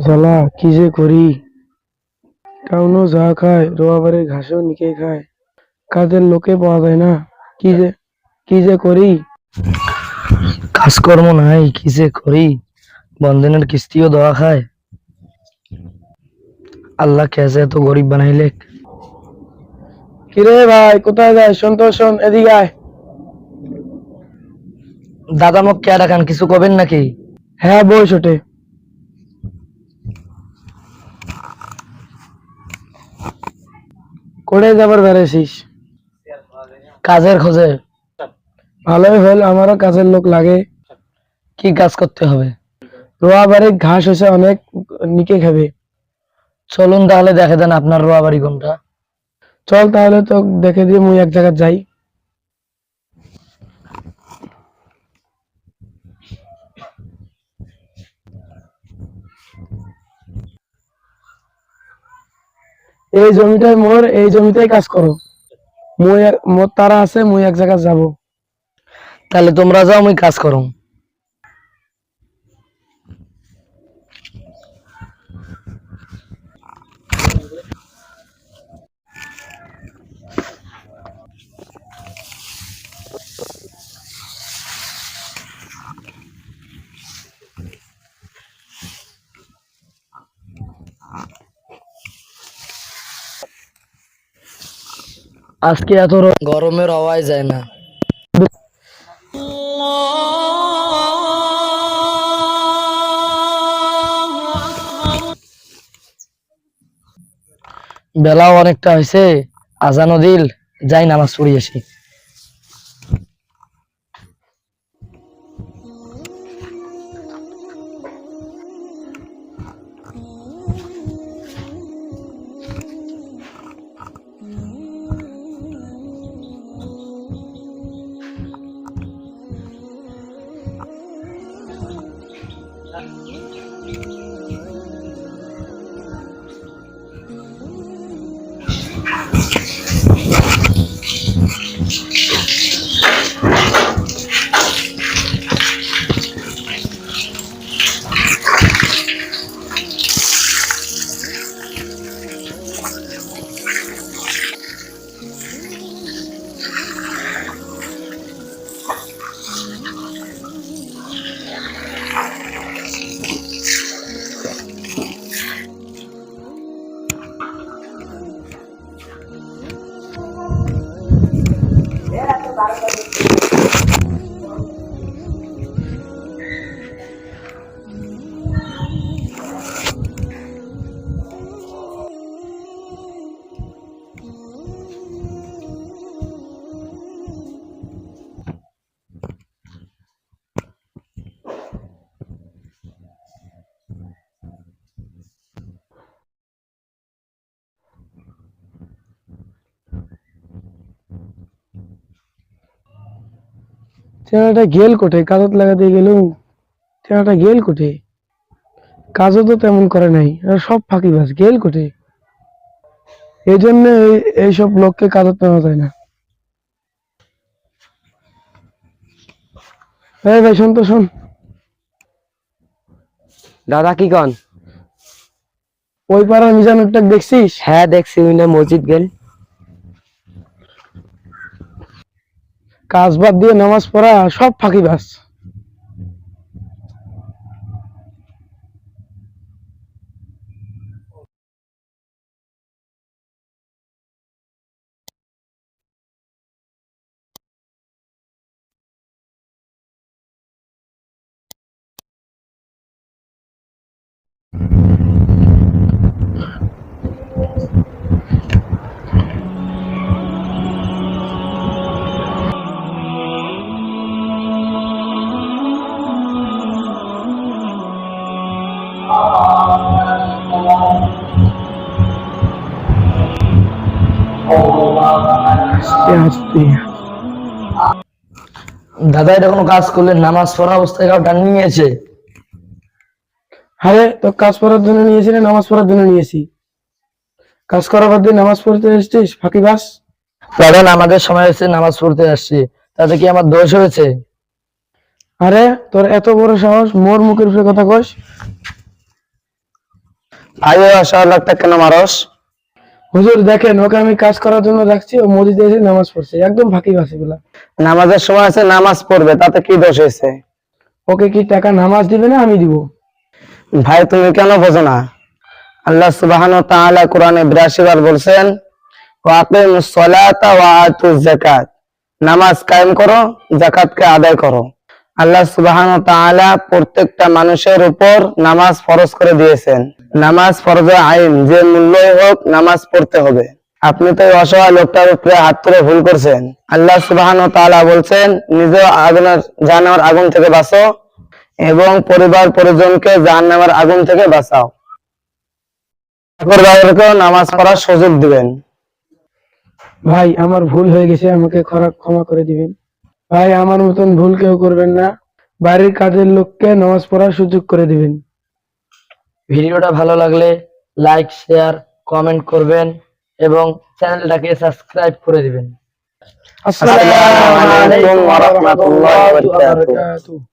শালা কি যে করি, কাউনো যা খায় রোয়াবাড়ির ঘাসও নিকে খায়, কাজের লোকে পাওয়া যায় না। কি যে করি। কাজকর্ম নাই, কি যে করি। বন্ধনের কিস্তিও দেওয়া খায়। আল্লাহ কেসে এত গরিব বানাইলে। কিরে ভাই, কোথায় যায়? শোন তো, শোন, এদিকে আয়। দাদা মোক কে ডাকান, কিছু কবেন নাকি? হ্যাঁ, বই ছোটে। কোড়ে যাবার বেড়েছিস? কাজের খোঁজে। ভালোই হল, আমারও কাজের লোক লাগে। কি কাজ করতে হবে? রোয়াবাড়ির ঘাস হয়েছে অনেক, নিকে খাবে। চলুন তাহলে দেখে দেন আপনার রোয়া বাড়ি কোনটা। চল তাহলে, তো দেখে দিয়ে মুই এক জায়গায় যাই। এই জমিটাই মোর, এই জমিতেই কাজ করো। মোর তারা আছে, মুই এক জায়গায় যাব। তাহলে তোমরা যাও, আমি কাজ করো। আজকে এত গরমের হওয়াই যায় না। বেলাও অনেকটা হয়েছে, আজানও দিল, যাই নামাজ পড়ি আসি। চেনাটা গেল কোটে, কাজত লাগাতে গেল। চেনাটা গেল কোটে, কাজও তো তেমন করে নাই, আর সব ফাঁকিবাজ। গেল কোটে, এই জন্য এইসব লোককে কাজত নেওয়া যায় না। এই ভাই, শোন তো, শোন। দাদা কি কন? ওই পাড়ার মিজানুরটা দেখছিস? হ্যাঁ দেখছি, ওই না মসজিদ গেল। কাজ বাদ দিয়ে নামাজ পড়া, সব ফাঁকিবাজ। আস্তে আস্তে। দাদা এটা কোনো কাজ করলেন? নামাজ পড়া অবস্থায় কাউ টান নিয়েছে? আরে তো কাজ করার জন্য নিয়েছি না নামাজ পড়ার জন্য নিয়েছি? কাজ করার বাদ দিয়ে নামাজ পড়তে এসেছিস, ফাঁকিবাজ। দাদা নামাজের সময় হয়েছে, নামাজ পড়তে আসছি, তাতে কি আমার দোষ হয়েছে? আরে তোর এত বড় সাহস, মোর মুখের উপরে কথা কস? ভাইও 1,000,000 কেন মারস? হুজুর দেখেন, ওকে আমি কাজ করার জন্য রাখছি, ও মসজিদে এসে নামাজ পড়ছে, একদম ফাঁকিবাজ এগুলা। নামাজের সময় আছে, নামাজ পড়বে, তাতে কি দোষ হয়েছে? ওকে কি টাকা নামাজ দিবে না আমি দিব? ভাই তুমি কেন বোঝো না? আল্লাহ সুবহানাহু ওয়া তাআলা কোরআনে 82 বার বলছেন, ওয়া আকিমুস সালাতা ওয়া আতুজ যাকাত, নামাজ কায়েম করো, যাকাতকে আদায় করো। আল্লাহ সুবহানাহু ওয়া তাআলা প্রত্যেকটা মানুষের উপর নামাজ ফরজ করে দিয়েছেন। নামাজ ফরজে আইন, যে মূল্যই হোক নামাজ পড়তে হবে। আপনি তো এই অসহায় লোকটার উপরে হাত তুলে ভুল করছেন। আল্লাহ সুবহানাহু ওয়া তাআলা বলছেন, নিজেও জাহান্নামের আগুন থেকে বাঁচো এবং পরিবার পরিজনকে জাহান্নামের আগুন থেকে বাঁচাও। ঠাকুরদাদেরকেও নামাজ পড়ার সুযোগ দিবেন। ভাই আমার ভুল হয়ে গেছে, আমাকে ক্ষমা করে দিবেন। ভাই আমার মতন ভুল কেউ করবেন না, বাড়ির কাজের লোককে নামাজ পড়ার সুযোগ করে দিবেন। ভিডিওটা ভালো লাগলে লাইক, শেয়ার, কমেন্ট করবেন এবং চ্যানেলটাকে সাবস্ক্রাইব করে দিবেন। আসসালামু আলাইকুম ওয়া রাহমাতুল্লাহি ওয়া বারাকাতুহু।